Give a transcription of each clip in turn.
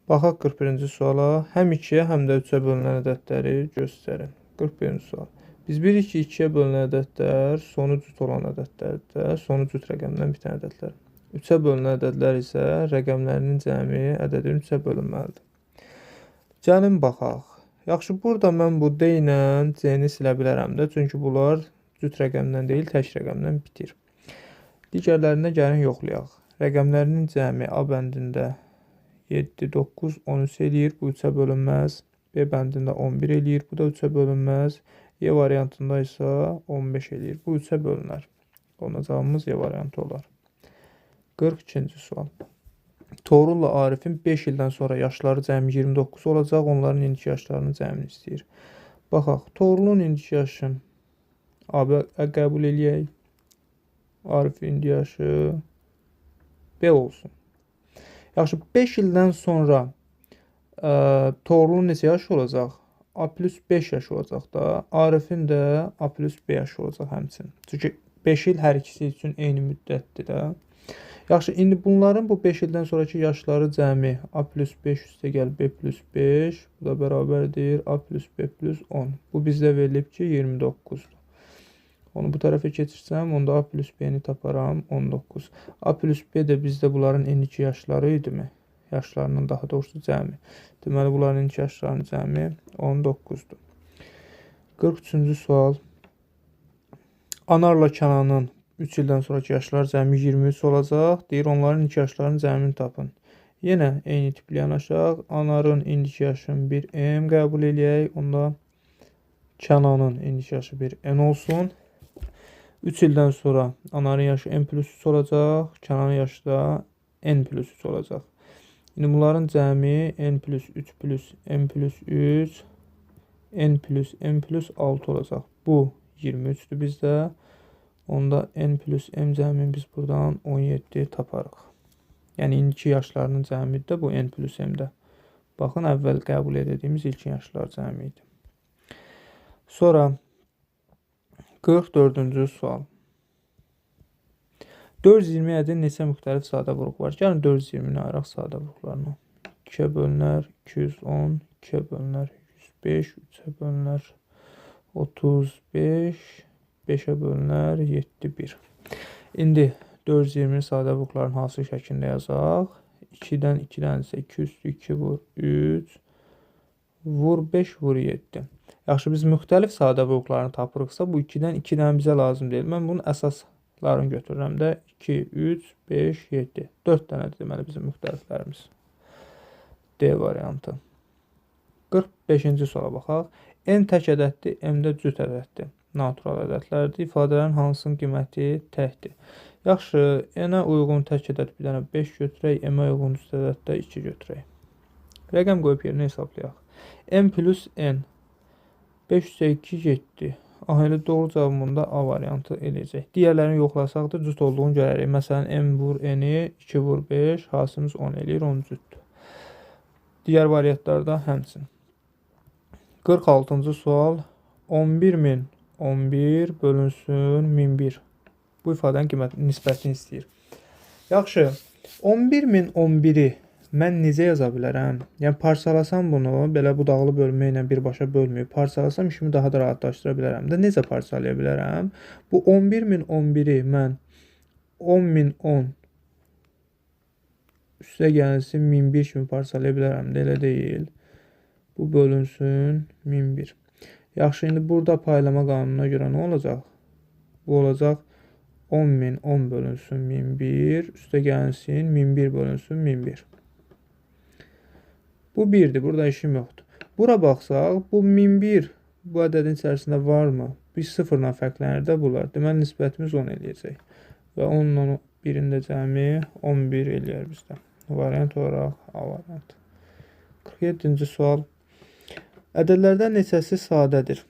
Baxaq 41-ci suala. Həm 2-yə, həm də 3-ə bölünən ədədləri göstərin. 41-ci sual. Biz bilirik ki, 2-yə bölünən ədədlər sonu cüt olan ədədlərdir. Sonu cüt rəqəmdən bitən ədədlər. 3-ə bölünən ədədlər isə rəqəmlərinin cəmi ədədin 3-ə bölünməlidir. Gəlin baxaq. Yaxşı, burada mən bu D ilə C-ni silə bilərəm də. Çünki bunlar cüt rəqəmdən deyil, tək rəqəmdən bitir. Digərlərinə gəlin yoxlayaq. Rəqəmlərinin cəmi A bəndində 7, 9, 13 eləyir. Bu 3-ə bölünməz. B bəndində 11 eləyir. Bu da 3-ə bölünməz. Y variantında isə 15 eləyir. Bu 3-ə bölünər. Ona cavabımız Y variantı olar. 42-ci sual. Toğrulla Arifin 5 ildən sonra yaşları cəmi 29 olacaq. Onların indiki yaşlarının cəmini istəyir. Baxaq. Toğrulun indiki yaşı A qəbul eləyək. Arifin indi yaşı B olsun. Yaxşı, 5 ildən sonra Toğrulun neçə yaşı olacaq? A plus 5 yaşı olacaq da. Arifin də A plus B yaşı olacaq həmçinin. Çünki 5 il hər ikisi üçün eyni müddətdir də. Yaxşı, indi bunların bu 5 ildən sonraki yaşları cəmi A plus 5 üstə gəl B plus 5. Bu da bərabərdir A plus B plus 10. Bu bizdə verilib ki, 29-dur. Onu bu tərəfə keçirsəm, onda A plus B-ni taparam 19. A plus B də bizdə bunların indiki yaşları idimi? Yaşlarının daha doğrusu cəmi. Deməli, bunların indiki yaşlarının cəmi 19-dur. 43-cü sual. Anarla Kənanın 3 ildən sonraki yaşları cəmi 23 olacaq. Deyir, onların indiki yaşlarının cəmini tapın. Yenə eyni tipli yanaşaq. Anarın indiki yaşını 1M qəbul eləyək. Onda Kənanın indiki yaşı 1N olsun. 3 ildən sonra Anarın yaşı N plus 3 olacaq. Kənanın yaşı da N plus 3 olacaq. İndi bunların cəmi N plus 3 plus N plus 3 N plus M plus 6 olacaq. Bu 23'dür bizdə. Onda N plus M cəmini biz buradan 17 taparıq. Yəni indiki yaşlarının cəmidir də bu N plus M-də. Baxın, əvvəl qəbul edədiyimiz ilkin yaşlar cəmi idi. Sonra 44-cü sual. 420 ədədin neçə müxtəlif sadə vuruq var? Gəlin 420-ni ayıraq sadə vuruqlarına. 2-yə bölünər 210, 2-yə bölünər 105, 3-ə bölünər 35, 5-ə bölünər 7, 1. İndi 420 sadə vuruqların hansı şəklində yazaq? 2-dən 2-dən isə 2 üstü 2 vur 3, vur 5, vur 7. Yaxşı, biz müxtəlif sadə vuruqlarını tapırıqsa, bu 2-dən 2-dən bizə lazım deyil. Mən bunun əsaslarını götürürəm də 2, 3, 5, 7. 4 dənədir deməli bizim müxtəliflərimiz. D variantı. 45-ci suala baxaq. N tək ədəddir, M də cüt ədəddir. Natural ədədlərdir. İfadələrin hansının qiyməti təkdir. Yaxşı, N-ə uyğun tək ədəd bir dənə 5 götürək, M-ə uyğun cüt ədəddə 2 götürək. Rəqəm qoyub yerinə hesablayaq. M plus N 5 üstə 2, 7. Elə doğru cavabında A variantı eləyəcək. Digərlərini yoxlasaq da cüt olduğunu görərik. Məsələn, M vur N-i, 2 vur 5, hasımız 10 eləyir, 10 cütdür. Digər variantlarda həmçin. 46-cı sual. 11.011 bölünsün 1001. Bu ifadənin qiyməti nisbətini istəyir. Yaxşı, 11.011-i mən necə yaza bilərəm? Yəni, parçalasam bunu, belə budaqlı bölmə ilə birbaşa bölməyib, parçalasam işimi daha da rahatlaşdıra bilərəm də. Necə parçalaya bilərəm? Bu 11.011-i mən 10.010 üstə gəlsin 1001 kimi parçalaya bilərəm də, elə deyil. Bu bölünsün 1001. Yaxşı, indi burada paylama qanununa görə nə olacaq? Bu olacaq 10.010 bölünsün 1001, üstə gəlsin 1001 bölünsün 1001. Bu 1'dir, burada işim yoxdur. Bura baxsaq, bu 1001 bu ədədin içərisində varmı? Biz 0-la fərqlənir də bunlar. Deməli, nisbətimiz 10 eləyəcək. Və 10-la 1-in də cəmi 11 eləyər bizdə. Variant olaraq A variantı. 47-ci sual. Ədədlərdən neçəsi sadədir?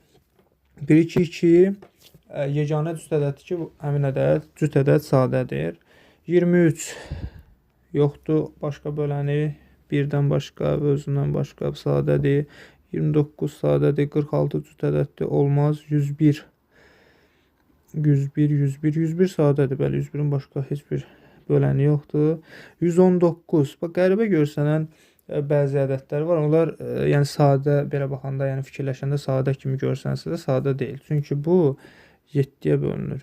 1, 2, 2 yeganə cüt ədəddir ki, həmin ədəd cüt ədəd sadədir. 23 yoxdur, başqa böləni, 1-dən başqa, özündən başqa sadədir. 29 sadədir, 46 cüt ədəddir, olmaz. 101 101 sadədir, bəli, 101-in başqa heç bir böləni yoxdur. 119, bax, qəribə görsənən bəzi ədədlər var. Onlar yəni sadə belə baxanda, yəni fikirləşəndə sadə kimi görsənsə də sadə deyil. Çünki bu 7-yə bölünür.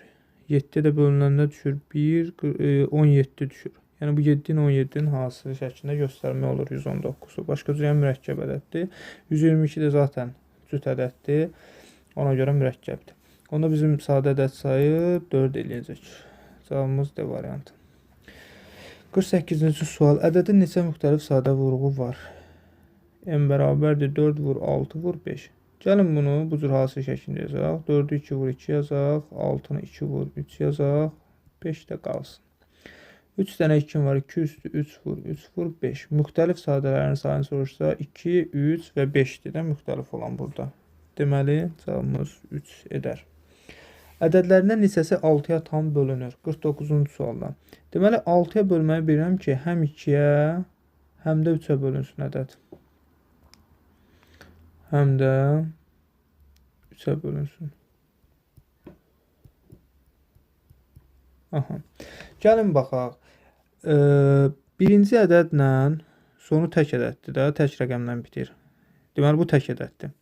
7-yə də bölünəndə düşür 1, 17 düşür. Yəni bu 7-nin 17-nin hansı şəklində göstərmə olur 119-u. Başqa cür yəni mürəkkəb ədəddir. 122 də zaten cüt ədəddir. Ona görə mürəkkəbdir. Onda bizim sadə ədəd sayı 4 eləyəcək. Cavabımız D variantı. 48-ci sual. Ədədin neçə müxtəlif sadə vurğu var? M bərabərdir 4 vur 6 vur 5. Gəlin bunu bu cür hasil şəklində yazaq. 4-ü 2 vur 2 yazaq. 6-nı 2 vur 3 yazaq. 5 də qalsın. 3 dənə 2 var. 2 üstü 3 vur 3 vur 5. Müxtəlif sadələrin sayını soruşsa 2, 3 və 5-dir də müxtəlif olan burada. Deməli cavabımız 3 edər. Ədədlərindən neçəsi 6-ya tam bölünür? 49-cu sualdan. Deməli 6-ya bölməyi bilirəm ki, həm 2-yə, həm də 3-ə bölünsün ədəd. Həm də 3-ə bölünsün. Aha. Gəlin baxaq. Birinci ədədlə sonu tək ədəddir də, tək rəqəmlə bitir. Deməli bu tək ədəddir.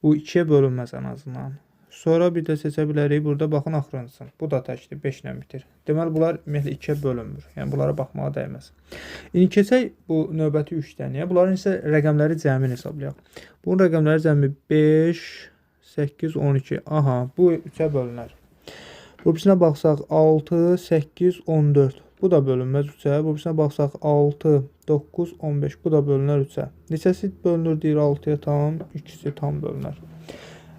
Bu 2-yə bölünməz ən azından. Sonra bir də seçə bilərik. Burada baxın axırıncısın. Bu da təkdir. 5 ilə bitir. Deməli bunlar ümumiyyətlə 2-yə bölünmür. Yəni bunlara baxmağa dəyməz. İndi keçək bu növbəti 3 dənəyə. Bunların isə rəqəmləri cəmini hesablayaq. Bunun rəqəmləri cəmi 5, 8, 12. Aha, bu 3-ə bölünər. Bu birisinə baxsaq 6, 8, 14. Bu da bölünməz 3-ə. Bu birisinə baxsaq 6, 9, 15. Bu da bölünər 3-ə. Neçəsi bölünür deyir 6-ya tam? İkisi tam bölünər.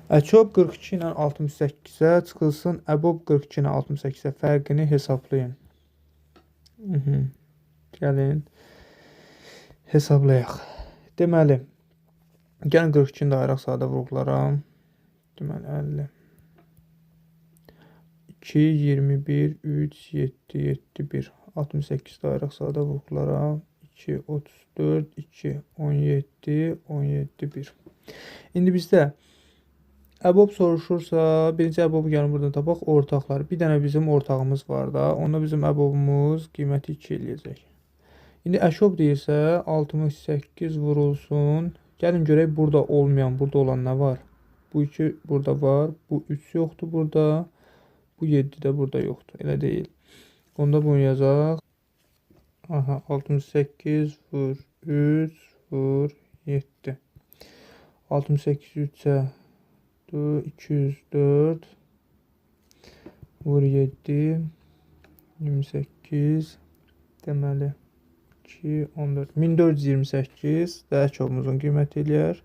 Əçob 42 ilə 68-ə çıxılsın. Əbob 42 ilə 68-ə fərqini hesablayın. Gəlin hesablayaq. Deməli, gəlin 42-ni də ayıraq sadə vurğulara. Deməli 50. 2, 21, 3, 7, 7, 1. 68 də ayıraq sadə vurğulara. 2, 34, 2, 17, 17, 1. İndi bizdə əbob soruşursa, birinci əbobu gəlin buradan tapaq, ortaqlar. Bir dənə bizim ortağımız var da, onda bizim əbobumuz qiyməti 2 eləyəcək. İndi əşob deyirsə, 68 vurulsun. Gəlin görək burada olmayan, burada olan nə var? Bu 2 burada var, bu 3 yoxdur burada, bu 7 də burada yoxdur, elə deyil. Onda bunu yazaq. Aha, 68 vur 3 vur 7. 68 3-ə 204 vur 7 28 deməli 2 14 1428 də əşobumuzun qiyməti eləyər.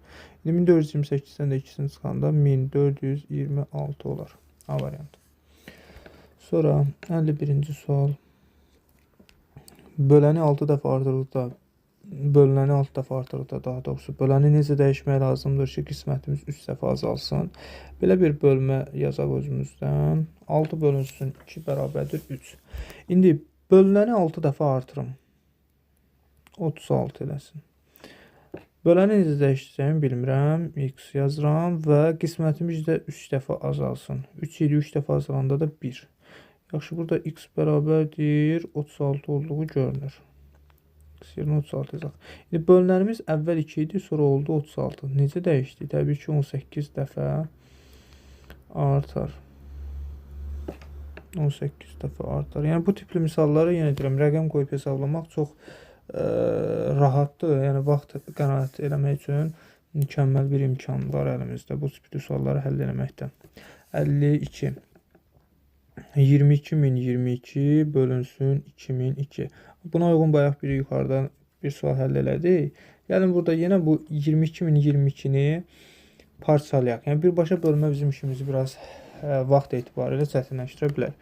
İndi 1428-dən də 2-sini çıxanda 1426 olar. A variantı. Sonra 51-ci sual. Böləni 6 dəfə artırdıqda, bölünəni 6 dəfə artırdıqda daha doğrusu böləni necə dəyişmək lazımdır ki, qismətimiz 3 dəfə azalsın. Belə bir bölmə yazaq özümüzdən. 6 bölünsün 2 bərabərdir 3. İndi bölünəni 6 dəfə artırım. 36 eləsin. Böləni necə dəyişəcəyimi bilmirəm. X yazıram və qismətimiz də 3 dəfə azalsın. 3 idi 3 dəfə azalanda da 1. Yaxşı, burada x bərabərdir 36 olduğu görünür. X yerinə 36 yazaq. İndi bölünənimiz əvvəl 2 idi, sonra oldu 36. Necə dəyişdi? Təbii ki 18 dəfə artar. 18 dəfə artar. Yəni bu tipli misalları yenə deyirəm, rəqəm qoyub hesablamaq çox rahatdır. Yəni vaxt qənaət eləmək üçün mükəmməl bir imkan var əlimizdə bu tipli sualları həll eləməkdə. 52. 22.022 bölünsün 2002. Buna uyğun bayaq bir yuxarıdan bir sual həll elədik. Gəlin burada yenə bu 22.022-ni parçalayaq. Yəni birbaşa bölmə bizim işimizi biraz vaxt etibarilə çətinləşdirə bilər.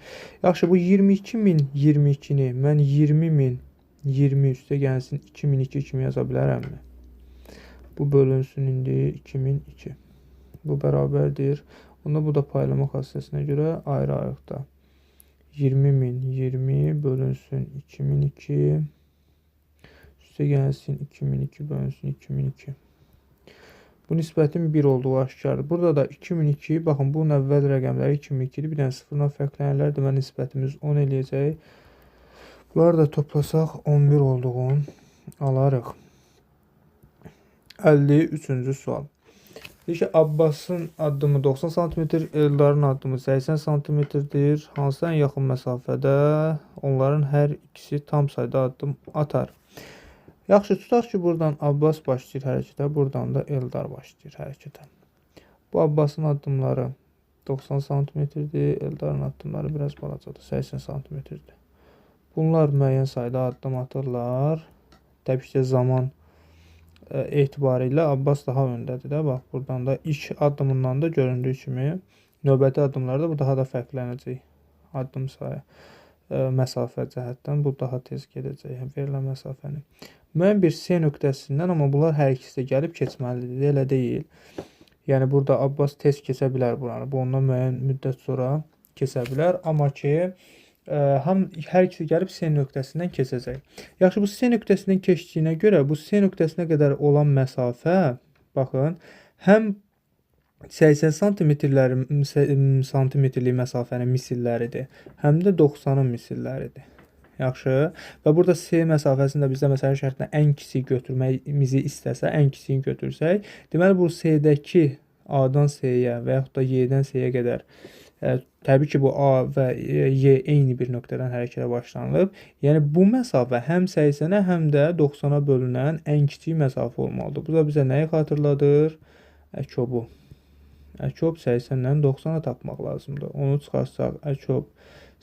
Yaxşı, bu 22.022-ni mən 20.020 üstə gəlsin 2002 kimi yaza bilərəmmi? Bu bölünsün indi 2002. Bu bərabərdir. Onda bu da paylama xassəsinə görə ayrı-ayrıqda. 20.020 bölünsün 2002. Üstə gəlsin 2002 bölünsün 2002. Bu nisbətin 1 olduğu aşkardır. Burada da 2002, baxın bunun əvvəl rəqəmləri 2002-dir. Bir dənə sıfırdan fərqlənərlər. Deməli nisbətimiz 10 eləyəcək. Bunları da toplasaq 11 olduğunu alarıq. 53-cü sual. Deyir ki, Abbasın addımı 90 sm, Eldarın addımı 80 sm-dir. Hansı ən yaxın məsafədə onların hər ikisi tam sayda addım atar? Yaxşı, tutaq ki, buradan Abbas başlayır hərəkətə, buradan da Eldar başlayır hərəkətə. Bu Abbasın addımları 90 sm-dir, Eldarın addımları biraz balacadır, 80 sm-dir. Bunlar müəyyən sayda addım atırlar. Təbii ki, zaman etibarilə Abbas daha öndədir də. Bax, buradan da ilk addımından da göründüyü kimi növbəti addımlarda bu daha da fərqlənəcək. Addım sayı, məsafə cəhətdən bu daha tez gedəcək, verilən məsafəni. Müəyyən bir C nöqtəsindən, amma bunlar hər ikisi də gəlib keçməlidir, elə deyil. Yəni, burada Abbas tez keçə bilər buranı. Bu, ondan müəyyən müddət sonra keçə bilər. Amma ki, hər ikisi gəlib C nöqtəsindən keçəcək. Yaxşı, bu C nöqtəsindən keçdiyinə görə bu C nöqtəsinə qədər olan məsafə, baxın, həm 80 santimetrlik məsafənin misilləridir, həm də 90-ın misilləridir. Yaxşı, və burada C məsafəsində bizdə məsələn şərtlə ən kiçik götürməyimizi istəsə, ən kiçiyini götürsək, deməli bu C-dəki A-dan C-yə və yaxud da Y-dən C-yə qədər, təbii ki, bu A və Y eyni bir nöqtədən hərəkətə başlanılıb. Yəni, bu məsafə həm 80-ə, həm də 90-a bölünən ən kiçik məsafə olmalıdır. Bu da bizə nəyi xatırladır? Əkobu. Əkob 80-lə 90-a tapmaq lazımdır. Onu çıxarsaq, əkob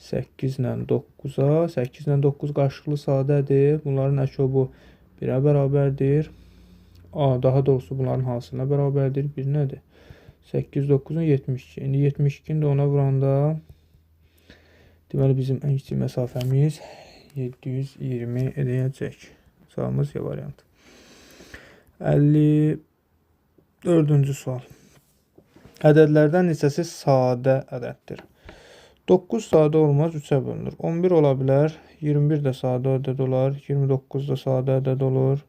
8-lə 9-a, 8-lə 9 qarşılıqlı sadədir. Bunların əkobu 1-ə bərabərdir. Daha doğrusu bunların hansına bərabərdir? 1 nədir? 8, 9-un 72. İndi 72-ni də ona vuranda deməli bizim ən kiçik məsafəmiz 720 edəcək. Sualımız ya variantı. 54-cü sual. Ədədlərdən neçəsi sadə ədəddir? 9 sadə olmaz, 3-ə bölünür. 11 ola bilər, 21 də sadə ədəd olar, 29 da sadə ədəd olur.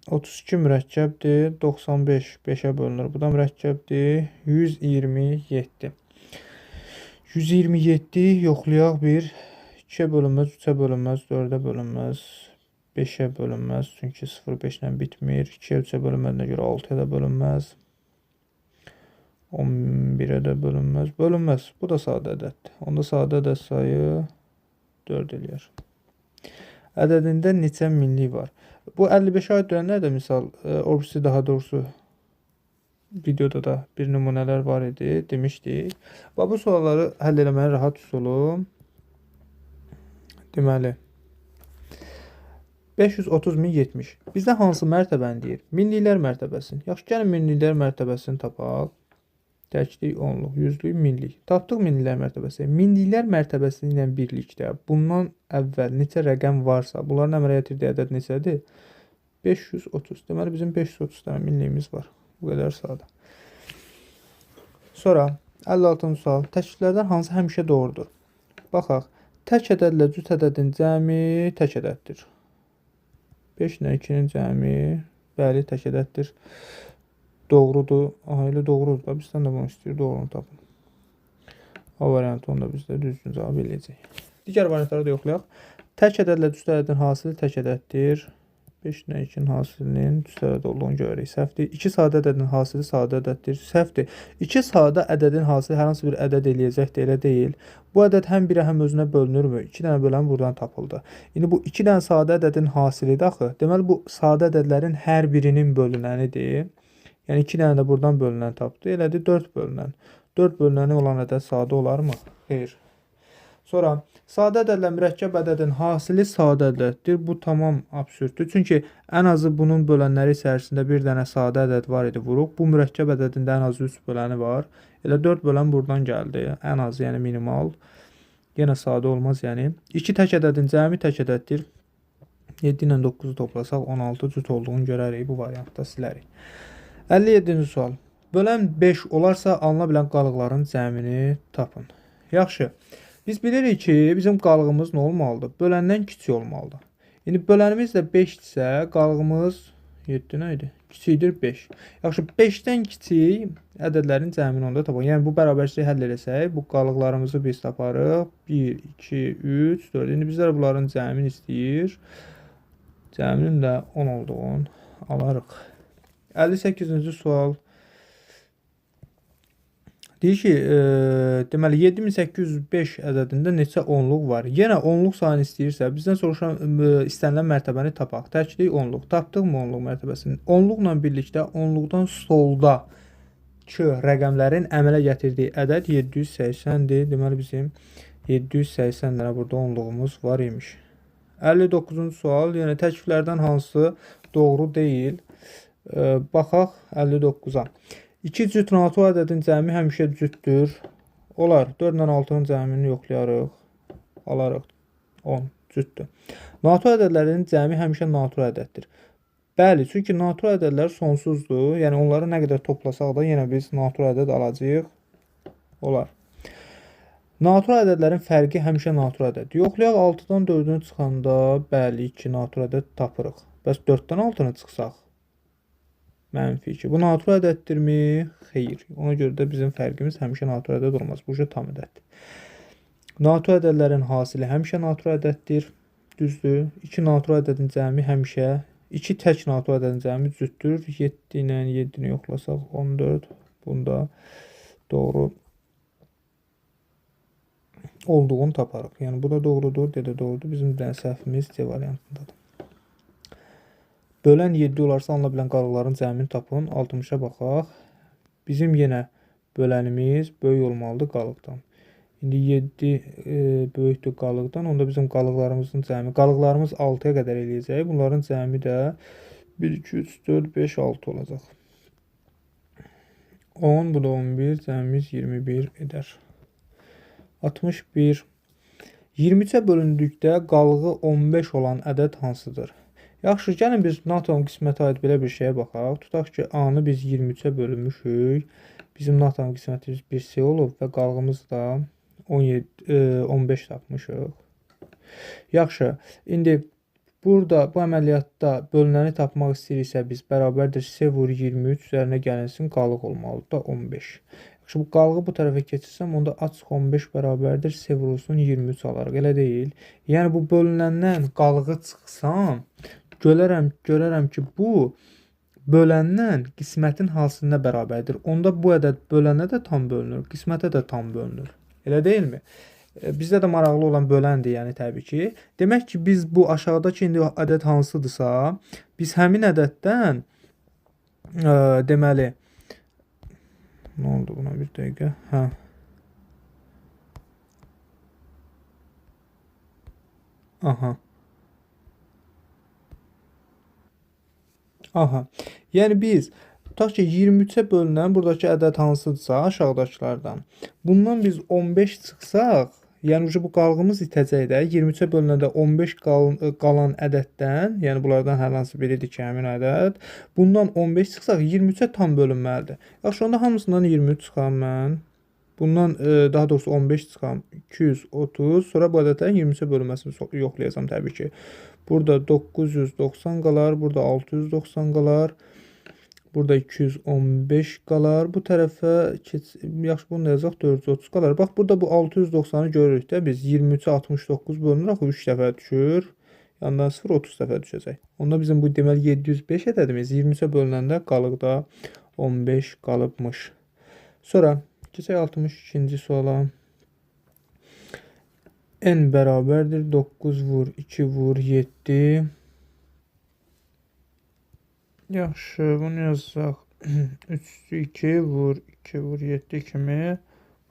32 mürəkkəbdir, 95 5-ə bölünür. Bu da mürəkkəbdir, 127. 127 yoxlayaq bir, 2-ə bölünməz, 3-ə bölünməz, 4-ə bölünməz, 5-ə bölünməz, çünki 0 5 ilə bitmir. 2-ə 3-ə bölünmədiyinə görə 6-ya da bölünməz. 11-ə də bölünməz. Bölünməz. Bu da sadə ədəddir. Onda sadə ədəd sayı 4 eləyər. Ədədində neçə minlik var? Bu 55-ə aid dönənlər də misal, obisi daha doğrusu videoda da bir nümunələr var idi, demişdik. Bu sualları həll eləməyə rahat üsulu. Deməli, 530.070. Bizdə hansı mərtəbəni deyir? Minliklər mərtəbəsini. Yaxşı, gəlin minliklər mərtəbəsini tapaq. Təklik, onluq, yüzlük, minlik. Tapdıq minliklər mərtəbəsi. Minliklər mərtəbəsi ilə birlikdə bundan əvvəl neçə rəqəm varsa, bunların əmələ yetirdiyi ədəd neçədir? 530. Deməli, bizim 530 dənə minliyimiz var. Bu qədər sadə. Sonra, 56-cı sual. Təkliklərdən hansı həmişə doğrudur? Baxaq, tək ədədlə cüt ədədin cəmi tək ədəddir. 5 ilə 2-nin cəmi, bəli, tək ədəddir. Doğrudur. Elə doğrudur da. Bizdən də bunu istəyir. Doğrunu tapın. A variantı onda bizdə düzgün cavab eləyəcək. Digər variantları da yoxlayaq. Tək ədədlə cüt ədədin hasili tək ədəddir. 5 ilə 2-nin hasilinin cüt ədəd olduğunu görürük. Səhvdir. 2 sadə ədədin hasili sadə ədəddir. Səhvdir. 2 sadə ədədin hasili hər hansı bir ədəd eləyəcəkdir. Elə deyil. Bu ədəd həm birə həm özünə bölünürmü? 2 dənə bölən buradan tapıldı. İndi bu 2 dənə sadə ədədin hasilidir axı. Deməli, bu sadə ədədlərin hər birinin bölünənidir. Yəni 2 dənə də buradan bölünən tapdı. Elədir 4 bölünən. 4 bölünəni olan ədəd sadə olarmı? Xeyr. Sonra, sadə ədədlə mürəkkəb ədədin hasili sadə ədəddir. Bu tamam absürdür. Çünki ən azı bunun bölənləri içərisində bir dənə sadə ədəd var idi vuruq. Bu mürəkkəb ədədində ən azı 3 böləni var. Elə 4 bölən buradan gəldi. Ən azı, yəni minimal. Yenə sadə olmaz, yəni. 2 tək ədədin cəmi tək ədəddir. 7 ilə 9-u toplasaq 16 cüt olduğunu görərik. Bu variantda silərik. 57-ci sual. Bölən 5 olarsa alına bilən qalıqların cəmini tapın. Yaxşı. Biz bilirik ki, bizim qalığımız nə olmalıdır? Böləndən kiçik olmalıdır. İndi bölənimiz də 5-dirsə, qalığımız 7 nə idi? Kiçikdir 5. Yaxşı, 5-dən kiçik ədədlərin cəmini onda tapaq. Yəni, bu bərabərçiliyi həll eləsək, bu qalıqlarımızı biz taparıq. 1, 2, 3, 4. İndi bizlər bunların cəmini istəyir. Cəminin də 10 olduğunu alarıq. 58-ci sual. Deyir ki, deməli 7805 ədədində neçə onluq var? Yenə onluq sayını istəyirsə, bizdən soruşan istənilən mərtəbəni tapaq. Təklik onluq. Tapdıq mı onluq mərtəbəsini? Onluqla birlikdə onluqdan soldakı rəqəmlərin əmələ gətirdiyi ədəd 780-dir. Deməli bizim 780 dənə burada onluğumuz var imiş. 59-cu sual. Yəni təkliflərdən hansı doğru deyil? Baxaq 59-a. 2 cüt NATO ədədin cəmi həmişə cütdür. Olar. 4 ilə 6-nın cəmini yoxlayarıq. Alarıq. 10 cütdür. NATO ədədlərinin cəmi həmişə NATO ədəddir. Bəli, çünki NATO ədədlər sonsuzdur. Yəni onları nə qədər toplasaq da yenə biz NATO ədəd alacağıq. Olar. NATO ədədlərin fərqi həmişə NATO ədəddir. Yoxlayaq 6-dan 4-ünü çıxanda bəli 2 NATO ədəd tapırıq. Bəs 4-dən 6-nı çıxsaq mənfi 2. Bu NATO ədəddirmi? Xeyr. Ona görə də bizim fərqimiz həmişə NATO ədəd olmaz. Bu tam ədəddir. NATO ədədlərin hasili həmişə NATO ədəddir. Düzdür. 2 NATO ədədin cəmi həmişə 2 tək NATO ədədin cəmi cütdür. 7 ilə 7-ni yoxlasaq 14. Bunda doğru olduğunu taparıq. Yəni bu da doğrudur, D də doğrudur. Bizim səhvimiz C variantındadır. Bölən 7 olarsa alına bilən qalıqların cəmini tapın. 60-a baxaq. Bizim yenə bölənimiz böyük olmalıdır qalıqdan. İndi 7 böyükdür qalıqdan. Onda bizim qalıqlarımızın cəmi. Qalıqlarımız 6-ya qədər eləyəcək. Bunların cəmi də 1, 2, 3, 4, 5, 6 olacaq. 10, bu da 11. Cəmimiz 21 edər. 61. 23-ə bölündükdə qalığı 15 olan ədəd hansıdır? Yaxşı, gəlin biz NATO-nun qismətə aid belə bir şeyə baxaq. Tutaq ki, A-nı biz 23-ə bölünmüşük. Bizim NATO-nun qismətimiz 1C olub və qalığımız da 15 tapmışıq. Yaxşı, indi burada bu əməliyyatda bölünəni tapmaq istəyiriksə biz bərabərdir C vur 23 üzərinə gəlinsin qalıq olmalıdır da 15. Yaxşı, bu qalığı bu tərəfə keçirsəm onda açıq 15 bərabərdir C vurulsun 23 alarıq. Elə deyil. Yəni bu bölünəndən qalığı çıxsam görərəm ki, bu böləndən qismətin hansına bərabərdir. Onda bu ədəd bölənə də tam bölünür, qismətə də tam bölünür. Elə deyilmi? Bizdə də maraqlı olan böləndir, yəni təbii ki. Demək ki, biz bu aşağıdakı indi ədəd hansıdırsa, biz həmin ədəddən deməli nə oldu buna bir dəqiqə? Hə. Aha. Yəni biz tutaq ki 23-ə bölünən buradakı ədəd hansıdırsa aşağıdakılardan. Bundan biz 15 çıxsaq, yəni bu qalığımız itəcək də. 23-ə bölünəndə 15 qalan ədəddən, yəni bunlardan hər hansı biridir ki, həmin ədəd. Bundan 15 çıxsaq 23-ə tam bölünməlidir. Yaxşı, onda hamısından 23 çıxam mən. Bundan daha doğrusu 15 çıxam 230. Sonra bu ədədlərin 23-ə bölünməsini yoxlayacağam təbii ki. Burada 990 qalar, burada 690 qalar, burada 215 qalar. Bu tərəfə yaxşı bunu yazacaq 430 qalar. Bax burada bu 690-ı görürük də biz 23-ə 69 bölünür, axı 3 dəfə düşür. Yandan 0 30 dəfə düşəcək. Onda bizim bu deməli 705 ədədimiz 23-ə bölünəndə qalıqda 15 qalıbmış. Sonra keçək 62-ci suala. N bərabərdir 9 vur 2 vur 7. Yaxşı, bunu yazacaq. 3-2 vur 2 vur 7 kimi.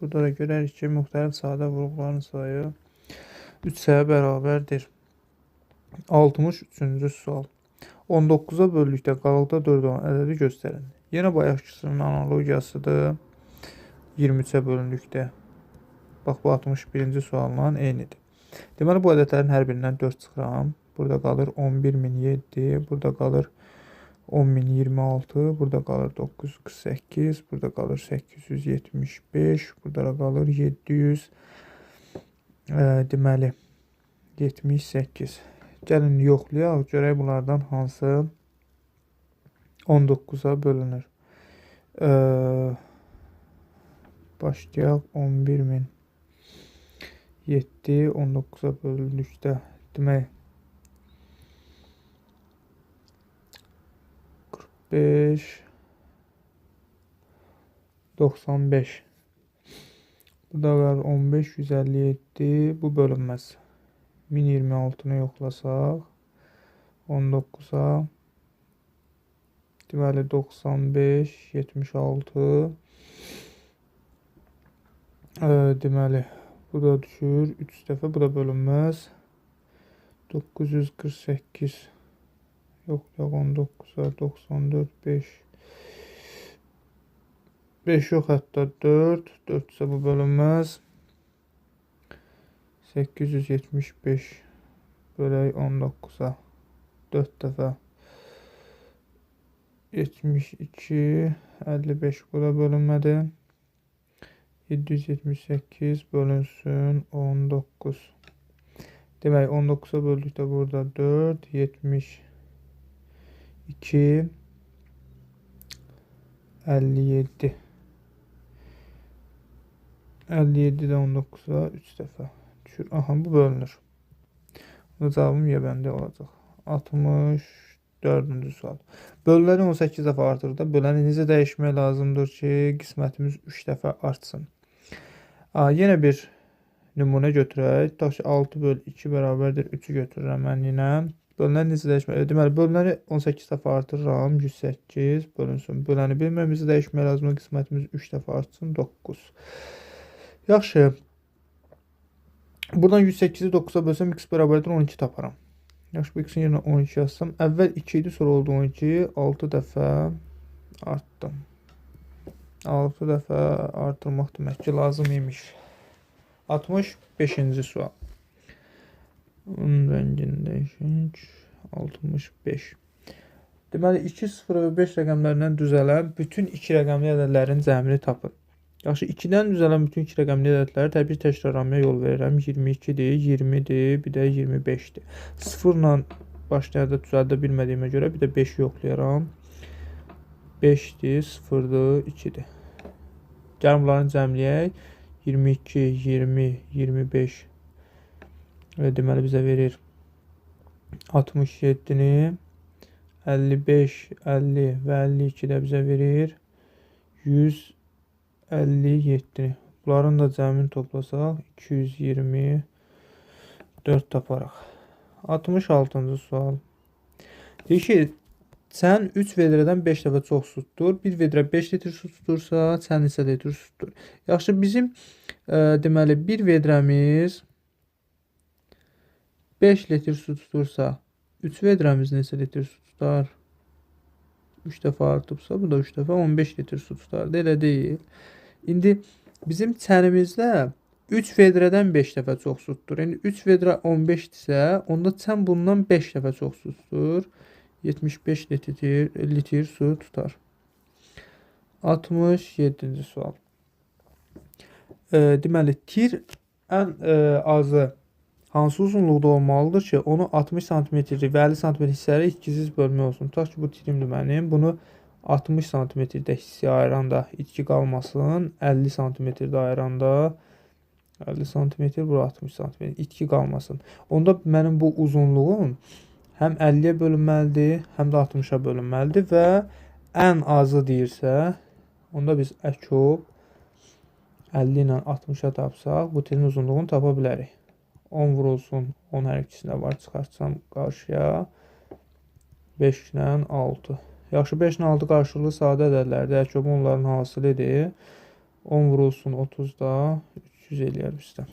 Burada da görərik ki, müxtəlif sadə vurğuların sayı 3-ə bərabərdir. 63-cü sual. 19-a böldükdə qalıqda 4 olan ədədi göstərin. Yenə bayaqkısının analogiyasıdır. 23-ə bölündükdə. Bax, bu 61-ci sualla eynidir. Deməli, bu ədədlərin hər birindən 4 çıxıram. Burada qalır 11007, burada qalır 10026, burada qalır 948, burada qalır 875, burada qalır 700, deməli, 78. Gəlin yoxlayaq, görək bunlardan hansı 19-a bölünür. Başlayaq 11000. 7 19-a bölündükdə demək 5 95. Bu da var 15 157. Bu bölünməz. 1026-nı yoxlasaq 19-a deməli 95 76 deməli bu da düşür 3 dəfə, bu da bölünməz 948 yox 19-a 94 5 yox hətta 4 isə bu bölünməz 875 bölək 19-a 4 dəfə 72 55 bu da bölünmədi 778 bölünsün 19 demək 19-a böldükdə burada 4 72 57 57-də 19-a 3 dəfə düşür. Aha, bu bölünür. Cavabım Y bəndə olacaq. 64-cü sual. Bölünəni 18 dəfə artırır da, böləni necə dəyişmək lazımdır ki, qismətimiz 3 dəfə artsın. Yenə bir nümunə götürək. Tutaq ki, 6 böl 2 bərabərdir 3-ü götürürəm mən yenə. Bölünəni necə dəyişmək? Deməli, bölünəni 18 dəfə artırıram. 108 bölünsün. Böləni bilməyimizi dəyişmək lazımdır. Qismətimiz 3 dəfə artsın. 9. Yaxşı. Buradan 108-i 9-a bölsəm x bərabərdir 12 taparam. Yaxşı, bu x-in yerinə 12 yazsam. Əvvəl 2 idi, sonra oldu 12. 6 dəfə artdım. 6 dəfə artırmaq demək ki, lazım imiş. 65-ci sual. Onun rəngini dəyişək. 65. Deməli, 2, 0 və 5 rəqəmlərindən düzələn bütün 2 rəqəmli ədədlərin cəmini tapın. Yaxşı, 2-dən düzələn bütün 2 rəqəmli ədədləri təbii təkrarlamaya yol verirəm. 22-dir, 20-dir, bir də 25-dir. 0-la başlayanda düzəldə bilmədiyimə görə bir də 5-i yoxlayaram. 5-dir, 0-dır, 2-dir. Gəlin bunların cəmləyək. 22, 20, 25 deməli bizə verir 67-ni, 55, 50 və 52 də bizə verir 157-ni. Bunların da cəmini toplasaq 224 taparaq. 66-cı sual. Deyir ki, sən 3 vedrədən 5 dəfə çox su tutur. 1 vedrə 5 litr su tutursa, sən neçə litr su tutur? Yaxşı, bizim deməli 1 vedrəmiz 5 litr su tutursa, 3 vedrəmiz neçə litr su tutar? 3 dəfə artıbsa, bu da 3 dəfə 15 litr su tutar. Elə deyil. İndi bizim çənimizdə 3 vedrədən 5 dəfə çox su tutur. Yəni 3 vedrə 15-dirsə, onda çən bundan 5 dəfə çox su tutur. 75 litr su tutar. 67-ci sual. Deməli, tir ən azı hansı uzunluqda olmalıdır ki, onu 60 cm və 50 cm hissələri itkisiz bölmək olsun. Tutaq ki, bu tirimdir mənim. Bunu 60 cm-də hissəyə ayıranda itki qalmasın. 50 cm-də ayıranda 50 cm, bura 60 cm. İtki qalmasın. Onda mənim bu uzunluğum həm 50-yə bölünməlidir, həm də 60-a bölünməlidir və ən azı deyirsə, onda biz əkub 50 ilə 60-a tapsaq, bu tirin uzunluğunu tapa bilərik. 10 vurulsun, 10 hər ikisində var, çıxartsam qarşıya 5 ilə 6. Yaxşı, 5 ilə 6 qarşılıqlı sadə ədədlərdir. Əkub onların hasilidir. 10 vurulsun 30-da 300 eləyər bizdə.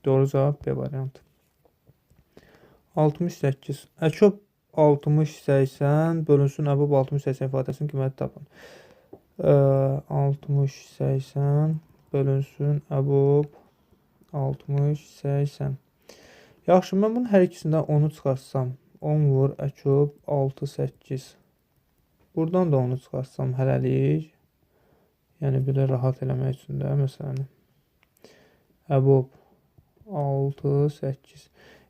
Doğru cavab B variantı. 68. Əkub 60-80 bölünsün əbub 60-80 ifadəsinin qiyməti tapın. 60-80 bölünsün əbub 60-80. Yaxşı, mən bunun hər ikisindən 10-u çıxarsam, 10 vur əkub 6-8. Buradan da 10-u çıxarsam hələlik, yəni belə rahat eləmək üçün də, məsələn, əbub 6-8.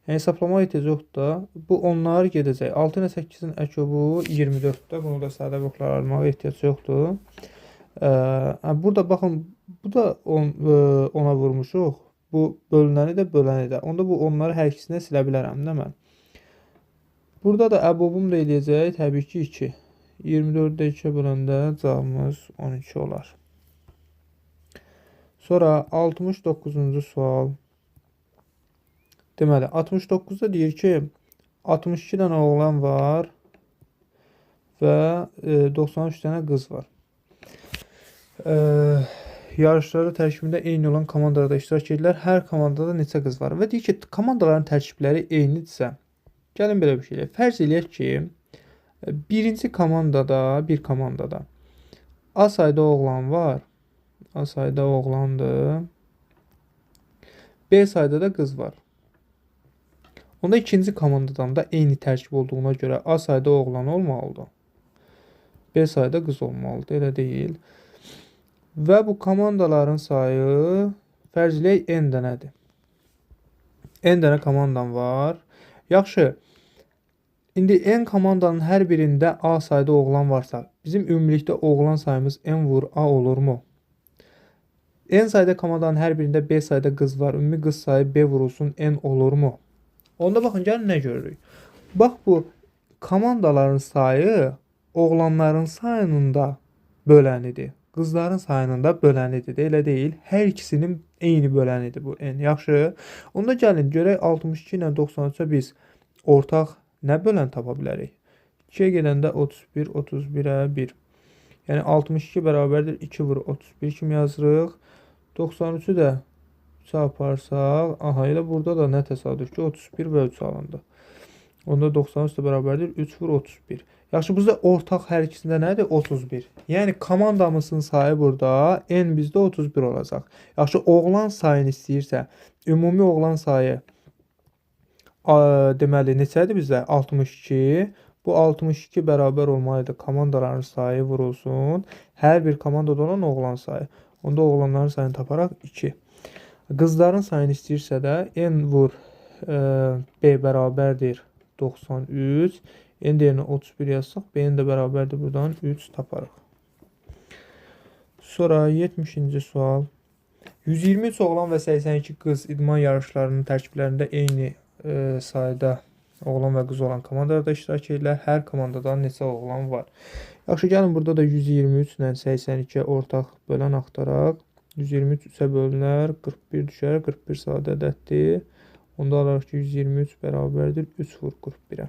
Yəni, hesablama ehtiyac yoxdur da. Bu onlar gedəcək. 6 ilə 8-in əkubu 24-də. Bunu da sadə bloklar almağa ehtiyac yoxdur. Burada baxın, bu da 10-a vurmuşuq. Bu bölünəni də, böləni də. Onda bu onları hər ikisini silə bilərəm də mən. Burada da əbubum da eləyəcək təbii ki 2. 24-də 2-yə böləndə cavabımız 12 olar. Sonra 69-cu sual. Deməli, 69-da deyir ki, 62 dənə oğlan var və 93 dənə qız var. Yarışları tərkibində eyni olan komandalarda iştirak edirlər. Hər komandada neçə qız var? Və deyir ki, komandaların tərkibləri eynidirsə, gəlin belə bir şey eləyək. Fərz eləyək ki, birinci komandada, bir komandada A sayda oğlan var. A sayda oğlandır. B sayda da qız var. Onda ikinci komandadan da eyni tərkib olduğuna görə A sayda oğlan olmalıdır. B sayda qız olmalıdır, elə deyil. Və bu komandaların sayı fərz eləyək n dənədir. N dənə komandam var. Yaxşı. İndi n komandanın hər birində A sayda oğlan varsa, bizim ümumilikdə oğlan sayımız n vur A olurmu? N sayda komandanın hər birində B sayda qız var. Ümumi qız sayı B vurulsun n olurmu? Onda baxın, gəlin nə görürük? Bax, bu komandaların sayı oğlanların sayının da bölənidir. Qızların sayının da bölənidir. Elə deyil. Hər ikisinin eyni bölənidir bu n. Yaxşı. Onda gəlin görək 62 ilə 93-ə biz ortaq nə bölən tapa bilərik? 2-yə gedəndə 31, 31-ə 1. Yəni 62 bərabərdir 2 vur 31 kimi yazırıq. 93-ü də 3-ə aparsaq, aha, elə burada da nə təsadüf ki, 31 və 3 alındı. Onda 93 də bərabərdir 3 vur 31. Yaxşı, bizdə ortaq hər ikisində nədir? 31. Yəni komandamızın sayı burada n bizdə 31 olacaq. Yaxşı, oğlan sayını istəyirsə, ümumi oğlan sayı deməli neçədir bizdə? 62. Bu 62 bərabər olmalıdır. Komandaların sayı vurulsun. Hər bir komandada olan oğlan sayı. Onda oğlanların sayını taparaq 2. Qızların sayını istəyirsə də n vur B bərabərdir 93. N deyərinə 31 yazsaq, B-nin də bərabərdir buradan 3 taparıq. Sonra 70-ci sual. 123 oğlan və 82 qız idman yarışlarının tərkiblərində eyni sayda oğlan və qız olan komandalarda iştirak edirlər. Hər komandadan neçə oğlan var? Yaxşı, gəlin burada da 123 ilə 82 ortaq bölən axtaraq. 123 3-ə bölünər, 41 düşər, 41 sadə ədəddir. Onda alarıq ki, 123 bərabərdir 3 vur 41-ə.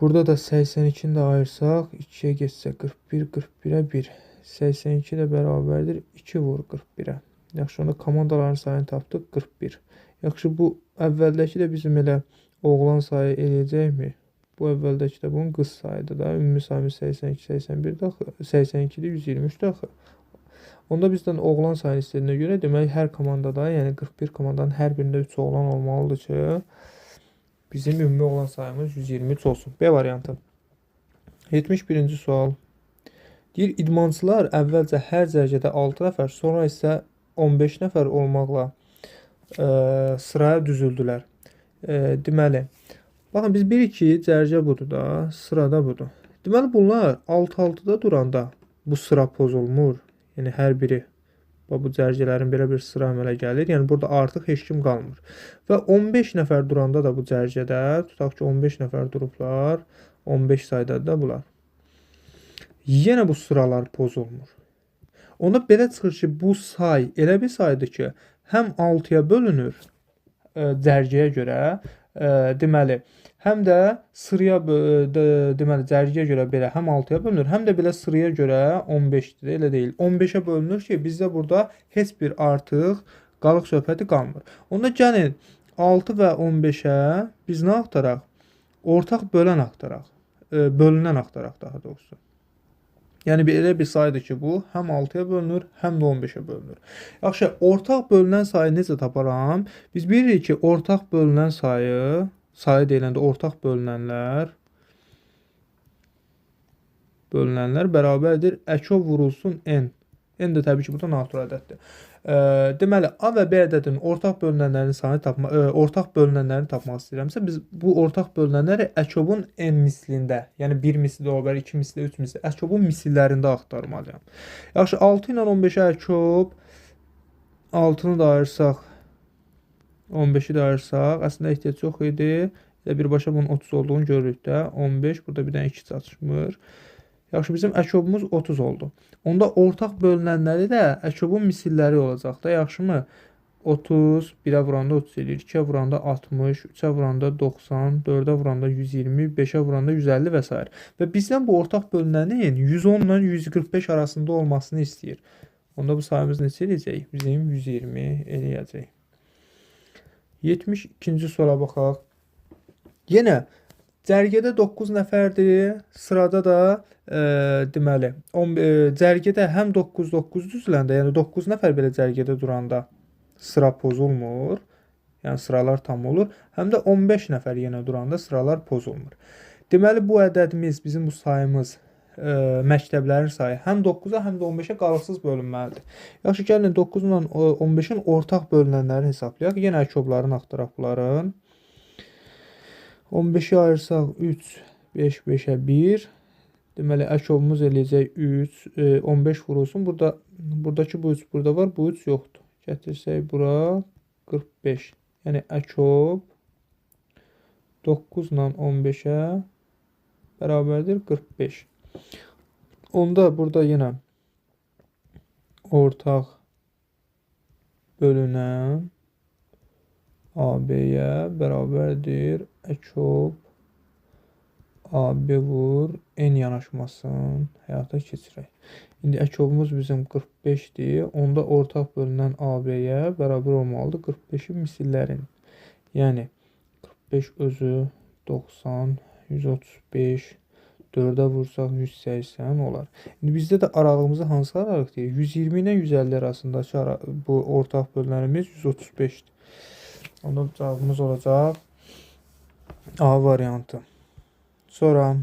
Burada da 82-ni də ayırsaq, 2-yə geçsə 41, 41-ə 1. 82 də bərabərdir 2 vur 41-ə. Yaxşı, onda komandaların sayını tapdıq 41. Yaxşı, bu əvvəldəki də bizim elə oğlan sayı eləyəcəkmi? Bu əvvəldəki də bunun qız sayıdır da. Ümumi sayımız 82, 81 daxı, 82-dir, 123 daxı. Onda bizdən oğlan sayını istədiyinə görə demək hər komandada, yəni 41 komandanın hər birində 3 oğlan olmalıdır ki, bizim ümumi oğlan sayımız 123 olsun. B variantı. 71-ci sual. Deyir, idmançılar əvvəlcə hər dərəcədə 6 nəfər, sonra isə 15 nəfər olmaqla sıraya düzüldülər. Deməli, baxın, biz bilirik ki, dərəcə budur da, sırada budur. Deməli, bunlar 6-6-da duranda bu sıra pozulmur. Yəni, hər biri bu dərəcələrin belə bir sıra əmələ gəlir. Yəni, burada artıq heç kim qalmır. Və 15 nəfər duranda da bu dərəcədə, tutaq ki, 15 nəfər durublar, 15 saydadır da bunlar. Yenə bu sıralar pozulmur. Onda belə çıxır ki, bu say elə bir saydır ki, həm 6-ya bölünür dərəcəyə görə, deməli, həm də sıraya deməli dərəcəyə görə belə həm 6-ya bölünür, həm də belə sıraya görə 15-dir, elə deyil. 15-ə bölünür ki, bizdə burada heç bir artıq qalıq söhbəti qalmır. Onda gəlin 6 və 15-ə biz nə axtaraq? Ortaq bölən axtaraq. Bölünən axtaraq daha doğrusu. Yəni elə bir saydır ki, bu həm 6-ya bölünür, həm də 15-ə bölünür. Yaxşı, ortaq bölünən sayı necə taparam? Biz bilirik ki, ortaq bölünən sayı deyiləndə ortaq bölünənlər bərabərdir əkov vurulsun n. N də təbii ki, burada natur ədəddir. Deməli, A və B ədədinin ortaq bölünənlərini tapmaq istəyirəmsə, biz bu ortaq bölünənləri əkovun n mislində, yəni 1 misli də ola bilər, 2 misli, 3 misli, əkovun misillərində axtarmalıyam. Yaxşı, 6 ilə 15-ə əkov, 6-nı da ayırsaq, 15-i də ayırsaq, əslində ehtiyac yox idi. Birbaşa bunun 30 olduğunu görürük də. 15, burada bir dənə 2 çatışmır. Yaxşı, bizim əkobumuz 30 oldu. Onda ortaq bölünənləri də əkobun misilləri olacaq da, yaxşımı? 30, 1-ə vuranda 30 eləyir, 2-ə vuranda 60, 3-ə vuranda 90, 4-ə vuranda 120, 5-ə vuranda 150 və s. Və bizdən bu ortaq bölünənin 110 ilə 145 arasında olmasını istəyir. Onda bu sayımız neçə eləyəcək? Bizim 120 eləyəcək. 72-ci suala baxaq. Yenə cərgədə 9 nəfərdir, sırada da deməli, cərgədə həm 9 düzüləndə, yəni 9 nəfər belə cərgədə duranda sıra pozulmur, yəni sıralar tam olur. Həm də 15 nəfər yenə duranda sıralar pozulmur. Deməli, bu ədədimiz, bizim bu sayımız, məktəblərin sayı həm 9-a, həm də 15-ə qalıqsız bölünməlidir. Yaxşı, gəlin 9 ilə 15-in ortaq bölünənlərini hesablayaq. Yenə əkoblarını axtaraq bunların. 15-i ayırsaq 3, 5, 5-ə 1. Deməli, əkobumuz eləyəcək 3, 15 vurulsun. Buradakı bu 3 burada var, bu 3 yoxdur. Gətirsək bura 45. Yəni əkob 9 ilə 15-ə bərabərdir 45. Onda burada yenə ortaq bölünən AB-yə bərabərdir əkob AB vur N yanaşmasını həyata keçirək. İndi əkobumuz bizim 45-dir. Onda ortaq bölünən AB-yə bərabər olmalıdır 45-in misillərin. Yəni 45 özü 90, 135, 4-ə vursaq 180 olar. İndi bizdə də aralığımızı hansı aralıq deyir? 120 ilə 150 arasındakı bu ortaq bölünənimiz 135-dir. Onda cavabımız olacaq A variantı. Sonra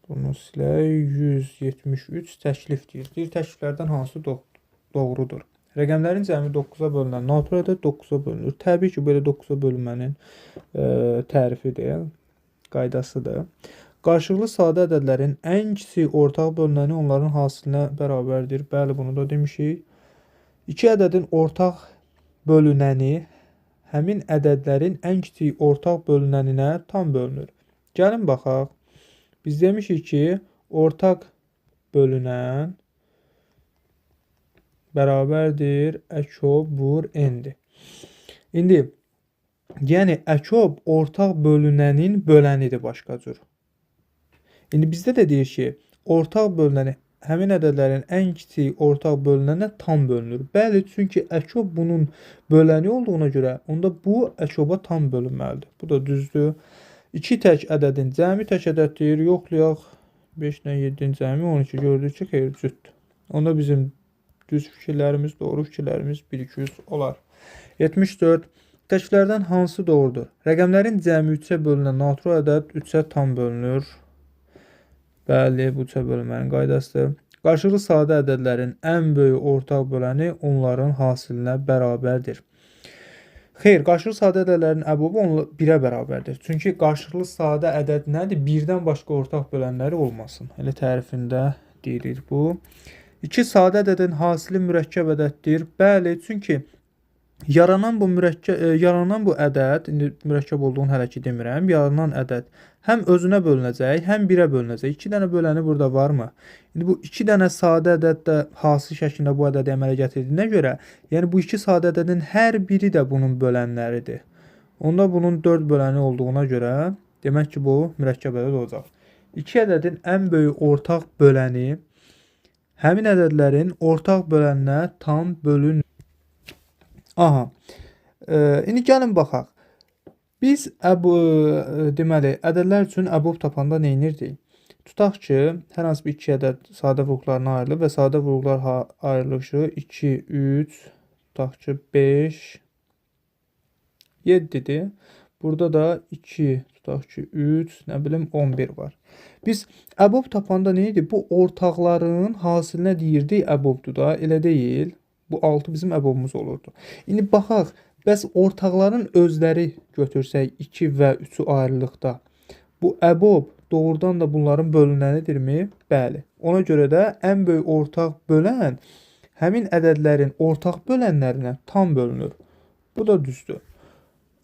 bunu silək. 173 təklif deyir. Deyir, təkliflərdən hansı doğrudur? Rəqəmlərin cəmi 9-a bölünən natural ədəd 9-a bölünür. Təbii ki, belə 9-a bölünmənin tərifidir, qaydasıdır. Qarşılıqlı sadə ədədlərin ən kiçik ortaq bölünəni onların hasilinə bərabərdir. Bəli, bunu da demişik. İki ədədin ortaq bölünəni həmin ədədlərin ən kiçik ortaq bölünəninə tam bölünür. Gəlin baxaq. Biz demişik ki, ortaq bölünən bərabərdir əkob vur n-dir. İndi, yəni əkob ortaq bölünənin bölənidir başqa cür. İndi bizdə də deyir ki, ortaq bölünəni həmin ədədlərin ən kiçik ortaq bölünənə tam bölünür. Bəli, çünki əkob bunun böləni olduğuna görə, onda bu əkoba tam bölünməlidir. Bu da düzdür. 2 tək ədədin cəmi tək ədəddir. Yoxlayaq 5 ilə 7-nin cəmi 12 gördük ki, xeyr, cüddür. Onda bizim düz fikirlərimiz, doğru fikirlərimiz 1-200 olar. 74. Təklərdən hansı doğrudur? Rəqəmlərin cəmi 3-ə bölünən natural ədəd 3-ə tam bölünür. Bəli, bu 3-ə bölünmənin qaydasıdır. Qarşılıqlı sadə ədədlərin ən böyük ortaq böləni onların hasilinə bərabərdir. Xeyr, qarşılıqlı sadə ədədlərin əbubu 1-ə bərabərdir. Çünki qarşılıqlı sadə ədəd nədir? Birdən başqa ortaq bölənləri olmasın. Elə tərifində deyilir bu. 2 sadə ədədin hasili mürəkkəb ədəddir. Bəli, çünki yaranan bu ədəd, indi mürəkkəb olduğunu hələ ki demirəm, yaranan ədəd həm özünə bölünəcək, həm 1-ə bölünəcək. 2 dənə böləni burada varmı? İndi bu 2 dənə sadə ədəd də hasil şəklində bu ədədi əmələ gətirdiyinə görə, yəni bu 2 sadə ədədin hər biri də bunun bölənləridir. Onda bunun 4 böləni olduğuna görə, demək ki, bu mürəkkəb ədəd olacaq. 2 ədədin ən böyük ortaq böləni həmin ədədlərin ortaq bölənə tam bölünür. Aha. İndi gəlin baxaq. Biz deməli, ədədlər üçün əbub tapanda nə edirdik? Tutaq ki, hər hansı bir 2 ədəd sadə vurğularına ayrılıb və sadə vurğular ayrılışı 2, 3, tutaq ki, 5, 7-dir. Burada da 2, tutaq ki, 3, nə bilim 11 var. Biz əbub tapanda nə idi? Bu ortaqların hasilinə deyirdik əbubdur da, elə deyil. Bu 6 bizim əbobumuz olurdu. İndi baxaq, bəs ortaqların özləri götürsək 2 və 3-ü ayrılıqda. Bu əbob doğrudan da bunların bölünənidirmi? Bəli. Ona görə də ən böyük ortaq bölən həmin ədədlərin ortaq bölənlərinə tam bölünür. Bu da düzdür.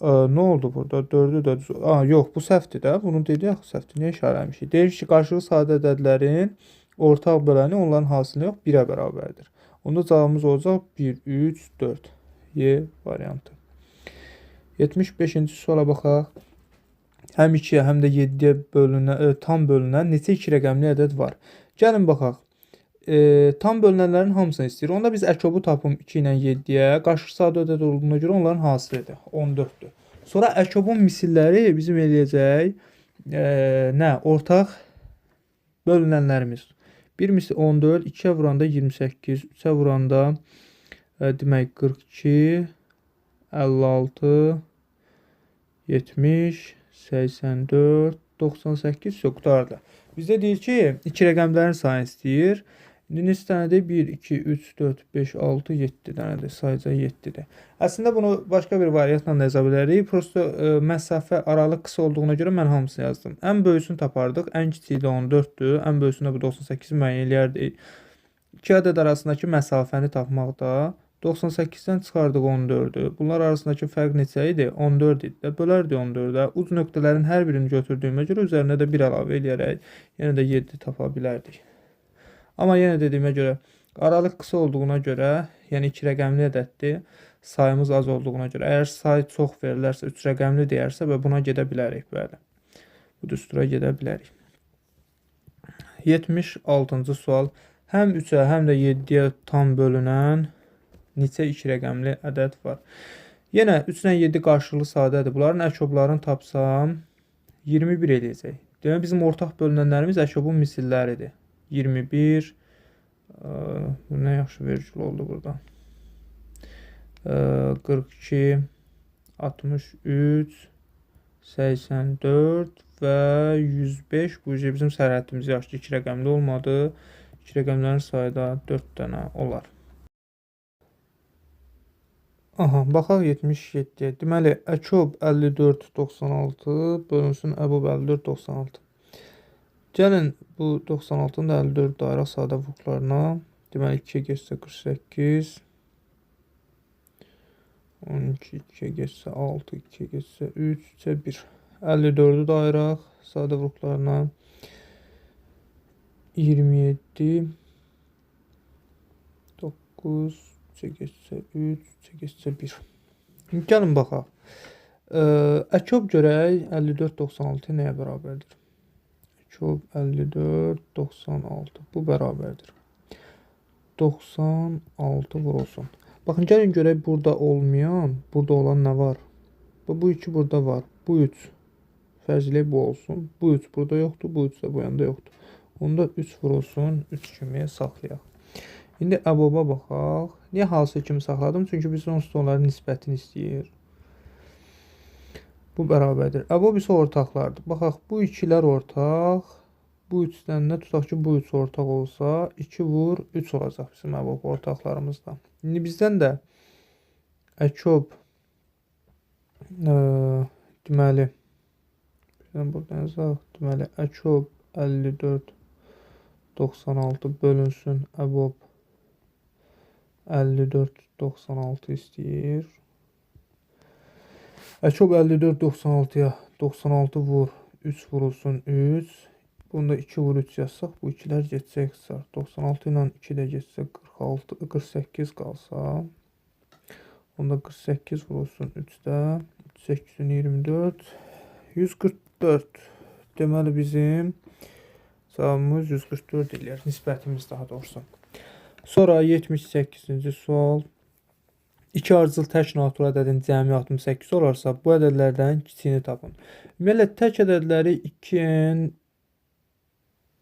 Nə oldu burada? 4-ü də düz. Yox, bu səhvdir də. Bunu dedik axı səhvdir. Niyə işarə eləmişik? Deyir ki, qarşılıqlı sadə ədədlərin ortaq böləni onların hasilına yox, 1-ə bərabərdir. Onda cavabımız olacaq 1, 3, 4. Y variantı. 75-ci suala baxaq. Həm 2-yə, həm də 7-yə tam bölünən neçə 2 rəqəmli ədəd var? Gəlin baxaq. Tam bölünənlərin hamısını istəyir. Onda biz əkobu tapım 2 ilə 7-yə. Qarşı sadə ədəd olduğuna görə onların hasilidir. 14-dür. Sonra əkobun misilləri bizim eləyəcək nə? Ortaq bölünənlərimiz. Bir misil 14, 2-yə vuranda 28, 3-ə vuranda demək 42, 56, 70, 84, 98 qutardı. Bizdə deyir ki, 2 rəqəmlərin sayını istəyir. İndi neçə dənədir? 1, 2, 3, 4, 5, 6, 7 dənədir. Sayca 7-dir. Əslində bunu başqa bir variantla da yaza bilərik. Prosta məsafə aralıq qısa olduğuna görə mən hamısını yazdım. Ən böyüsünü tapardıq. Ən kiçiyi də 14-dür. Ən böyüsünü də bu 98-i müəyyən eləyərdik. 2 ədəd arasındakı məsafəni tapmaqda 98-dən çıxardıq 14-dür. Bunlar arasındakı fərq neçə idi? 14 idi. Bölərdik 14-də. Uc nöqtələrin hər birini götürdüyümə görə üzərinə də 1 əlavə eləyərək yenə də 7 tapa bilərdik. Amma yenə dediyimə görə aralıq qısa olduğuna görə, yəni 2 rəqəmli ədəddir, sayımız az olduğuna görə. Əgər say çox verilərsə, 3 rəqəmli deyərsə və buna gedə bilərik, bəli. Bu düstura gedə bilərik. 76-cı sual. Həm 3-ə, həm də 7-yə tam bölünən neçə 2 rəqəmli ədəd var? Yenə 3 ilə 7 qarşılıqlı sadədir. Bunların əkoblarını tapsam 21 eləyəcək. Demək bizim ortaq bölünənlərimiz əkobun misilləridir. 21 nə yaxşı vergül oldu burada. 42 63 84 və 105. Bu bizim sərhədimiz yaxşı 2 rəqəmli olmadı. 2 rəqəmlərin sayı da 4 dənə olar. Aha, baxaq 77-yə. Deməli, əkob 54 96 bölünsün əbob 54 96. Gəlin bu 96-nın da 54 dairə sadə vurqlarına. Deməli 2-yə geçsə 48. 12, 2-yə geçsə 6, 2-yə geçsə 3, 3-ə 1. 54-ü də ayıraq sadə vurqlarına. 27, 9, 3-ə geçsə 3, 3-ə geçsə 1. Gəlin baxaq. Əkob görək 54 96 nəyə bərabərdir? Əkob 54 96 bu bərabərdir. 96 vurulsun. Baxın, gəlin görək burada olmayan, burada olan nə var? Bu 2 burada var. Bu 3. Fərzlə bu olsun. Bu 3 burada yoxdur. Bu 3 də bu yanda yoxdur. Onda 3 vurulsun. 3 kimi saxlayaq. İndi əboba baxaq. Niyə hansı kimi saxladım? Çünki biz onsuz da onların nisbətini istəyir. Bu bərabərdir. Əbob isə ortaqlardır. Baxaq, bu 2-lər ortaq. Bu 3-dən nə tutaq ki, bu 3 ortaq olsa, 2 vur 3 olacaq bizim əbob ortaqlarımızda. İndi bizdən də əkob deməli buradan yazaq. Deməli, əkob 54 96 bölünsün əbob 54 96 istəyir. Əkob 54 96-ya 96 vur 3 vurulsun 3. Bunda 2 vur 3 yazsaq, bu 2-lər geçsə qısar. 96 ilə 2 də geçsə 46, 48 qalsa. Onda 48 vurulsun 3-də. 8-in 24, 144. Deməli bizim cavabımız 144 eləyər. Nisbətimiz daha doğrusu. Sonra 78-ci sual. 2 ardıcıl tək natural ədədin cəmi 68 olarsa, bu ədədlərdən kiçiyini tapın. Ümumiyyətlə, tək ədədləri 2n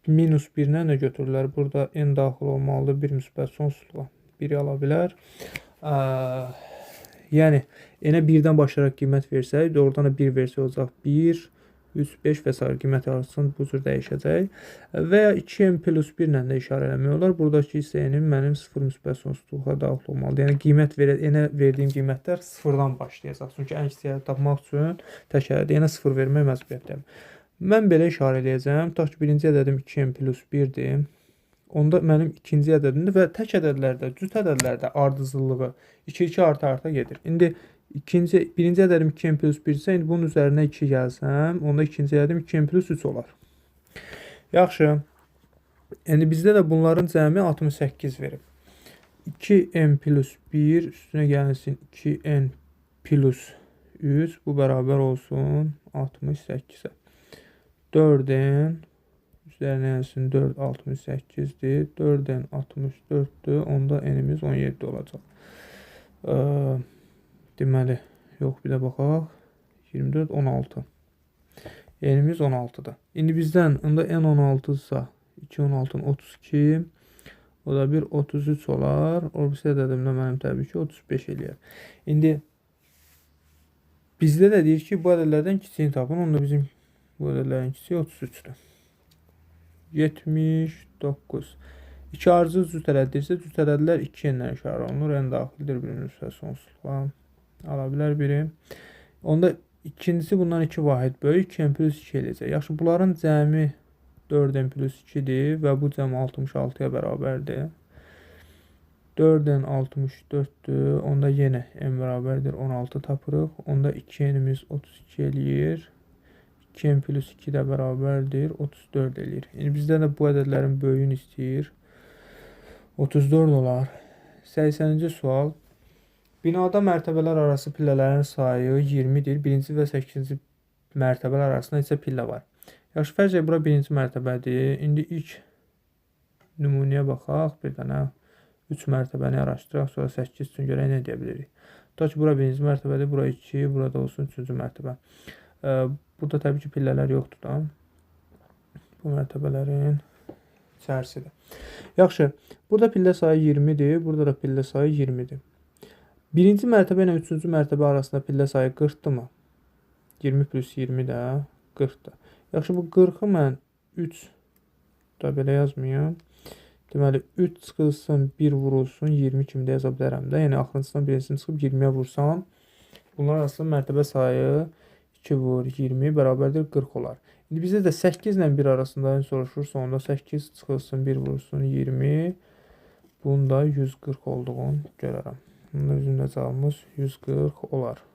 minus 1-lə nə götürürlər? Burada n daxil olmalıdır. 1 müsbət sonsuzluğa 1-i ala bilər. Yəni, n-ə 1-dən başlayaraq qiymət versək, doğrudan da 1 versək olacaq 1, 3, 5 və s. qiymət arasında bu cür dəyişəcək. Və ya 2n plus 1 ilə də işarə eləmək olar. Buradakı isə n-im mənim 0 müsbət sonsuzluğa daxil olmalıdır. Yəni, qiymət n-ə verdiyim qiymətlər 0-dan başlayacaq. Çünki ən kiçik ədəd tapmaq üçün tək ədəd n-ə 0 vermək məcburiyyətdəyim. Mən belə işarə eləyəcəm. Tutaq ki, birinci ədədim 2n plus 1-dir. Onda mənim ikinci ədədimdir və tək ədədlərdə, cüt ədədlərdə ardıcıllığı 2-2 arta gedir. İndi Birinci ədədim 2n plus 1 isə, indi bunun üzərinə 2 gəlsəm, onda ikinci ədədim 2n plus 3 olar. Yaxşı. Yəni bizdə də bunların cəmi 68 verib. 2n plus 1 üstünə gəlsin 2n plus 3, bu bərabər olsun 68-ə. 4n üzərinə gəlsin 4, 68-dir. 4n 64-dür. Onda n-imiz 17 olacaq. Deməli, yox, bir də baxaq. 24, 16. N-imiz 16-dır. İndi bizdən, indi n 16-dırsa, 2, 16-ın 32, o da bir 33 olar. Orbisi ədədimdə mənim təbii ki 35 eləyər. İndi bizdə də deyir ki, bu ədədlərdən kiçiyini tapın. Onda bizim bu ədədlərin kiçiyi 33-dür. 79. 2 arıcı cüt ədəddirsə, cüt ədədlər 2 ilə işarə olunur. N daxildir, birinin üstə sonsuzluğa ala bilər biri. Onda ikincisi bundan 2 vahid böyük, 2n plus 2 eləyəcək. Yaxşı, bunların cəmi 4n plus 2-dir və bu cəmi 66-ya bərabərdir. 4n 64-dür. Onda yenə n bərabərdir 16 tapırıq. Onda 2n'imiz 32 eləyir. 2n plus 2 də bərabərdir 34 eləyir. Yəni bizdə də bu ədədlərin böyüyünü istəyir. 34 olar. 80-ci sual. Binada mərtəbələr arası pillələrin sayı 20-dir. Birinci və 8-ci mərtəbələr arasında neçə pillə var? Yaxşı, fərz et, bura birinci mərtəbədir. İndi ilk nümunəyə baxaq. Bir dənə 3 mərtəbəni araşdıraq. Sonra 8 üçün görək nə deyə bilirik. Tutaq ki, bura birinci mərtəbədir. Bura 2, burada olsun 3-cü mərtəbə. Burada təbii ki, pillələr yoxdur da. Bu mərtəbələrin içərisidir. Yaxşı, burada pillə sayı 20-dir. Burada da pillə sayı 20-dir. Birinci mərtəbə ilə 3-cü mərtəbə arasında pillə sayı 40-dırmı? 20 plus 20 də 40-dır. Yaxşı, bu 40-ı mən 3 da belə yazmayayım. Deməli, 3 çıxılsın, 1 vurulsun, 20 kimi də yaza bilərəm də. Yəni, axırıncısından birincisini çıxıb 20-yə vursam, bunlar arasında mərtəbə sayı 2 vur 20 bərabərdir 40 olar. İndi bizdə də 8 ilə 1 arasında soruşursa, onda 8 çıxılsın, 1 vurulsun, 20. Bunun da 140 olduğunu görərəm. Bunda bizim də cavabımız 140 olar.